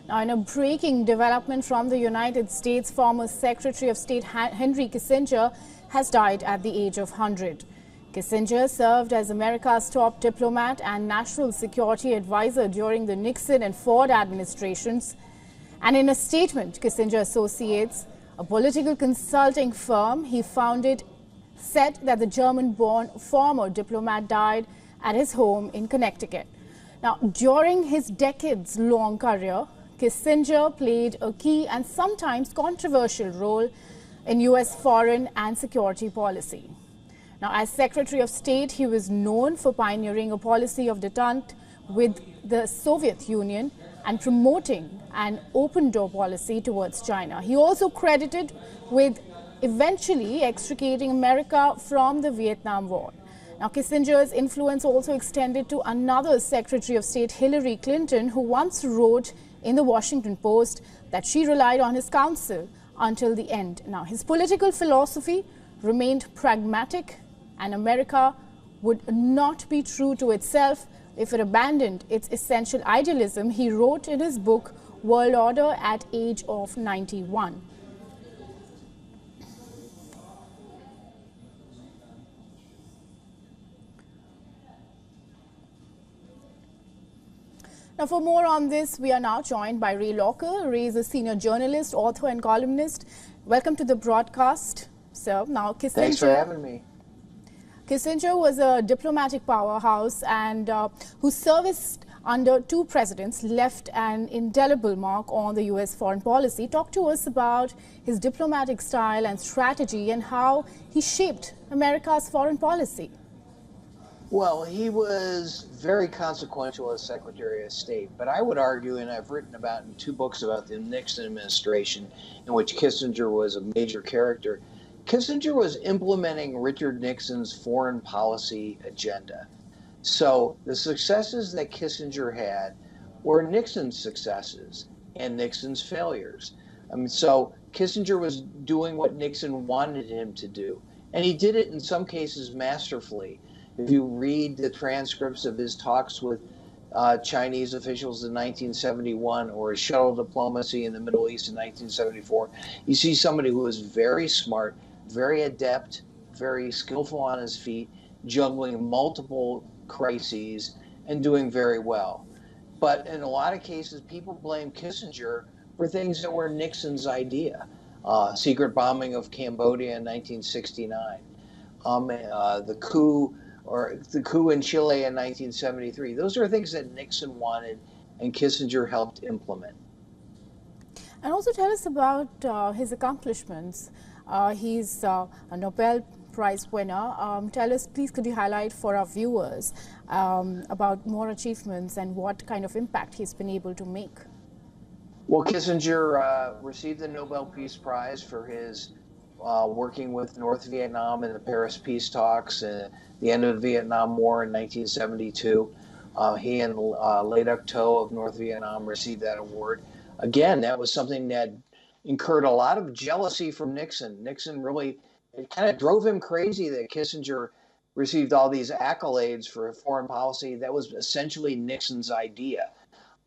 Now, in a breaking development from the United States, former Secretary of State Henry Kissinger has died at the age of 100. Kissinger served as America's top diplomat and national security advisor during the Nixon and Ford administrations. And in a statement, Kissinger Associates, a political consulting firm he founded, said that the German-born former diplomat died at his home in Connecticut. Now, during his decades-long career, Kissinger played a key and sometimes controversial role in U.S. foreign and security policy. Now, as Secretary of State, he was known for pioneering a policy of detente with the Soviet Union and promoting an open-door policy towards China. He also credited with eventually extricating America from the Vietnam War. Now, Kissinger's influence also extended to another Secretary of State, Hillary Clinton, who once wrote in the Washington Post that she relied on his counsel until the end. Now, his political philosophy remained pragmatic, and America would not be true to itself if it abandoned its essential idealism, he wrote in his book, World Order, at age of 91. Now, for more on this, we are now joined by Ray Locker. Ray is a senior journalist, author and columnist. Welcome to the broadcast, sir. Now, Kissinger, thanks for having me. Kissinger was a diplomatic powerhouse and whose service under two presidents left an indelible mark on the U.S. foreign policy. Talk to us about his diplomatic style and strategy and how he shaped America's foreign policy. Well, he was very consequential as Secretary of State, but I would argue, and I've written about in two books about the Nixon administration, in which Kissinger was a major character, Kissinger was implementing Richard Nixon's foreign policy agenda. So the successes that Kissinger had were Nixon's successes and Nixon's failures. So Kissinger was doing what Nixon wanted him to do, and he did it in some cases masterfully. If you read the transcripts of his talks with Chinese officials in 1971 or his shuttle diplomacy in the Middle East in 1974, you see somebody who was very smart, very adept, very skillful on his feet, juggling multiple crises and doing very well. But in a lot of cases, people blame Kissinger for things that were Nixon's idea. Secret bombing of Cambodia in 1969, the coup in Chile in 1973. Those are things that Nixon wanted and Kissinger helped implement. And also tell us about his accomplishments. He's a Nobel Prize winner. Tell us, please, could you highlight for our viewers about more achievements and what kind of impact he's been able to make? Well, Kissinger received the Nobel Peace Prize for his working with North Vietnam in the Paris peace talks and the end of the Vietnam War in 1972. He and Le Duc Tho of North Vietnam received that award. Again, that was something that incurred a lot of jealousy from Nixon. Nixon really, it kind of drove him crazy that Kissinger received all these accolades for foreign policy. That was essentially Nixon's idea.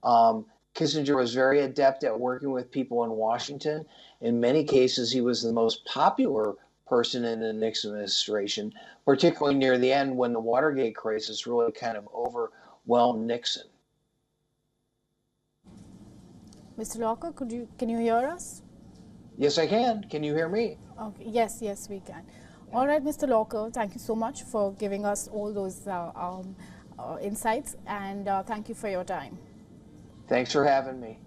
Kissinger was very adept at working with people in Washington. In many cases, he was the most popular person in the Nixon administration, particularly near the end when the Watergate crisis really kind of overwhelmed Nixon. Mr. Locker, can you hear us? Yes, I can. Can you hear me? Okay. Yes, we can. All right, Mr. Locker, thank you so much for giving us all those insights, and thank you for your time. Thanks for having me.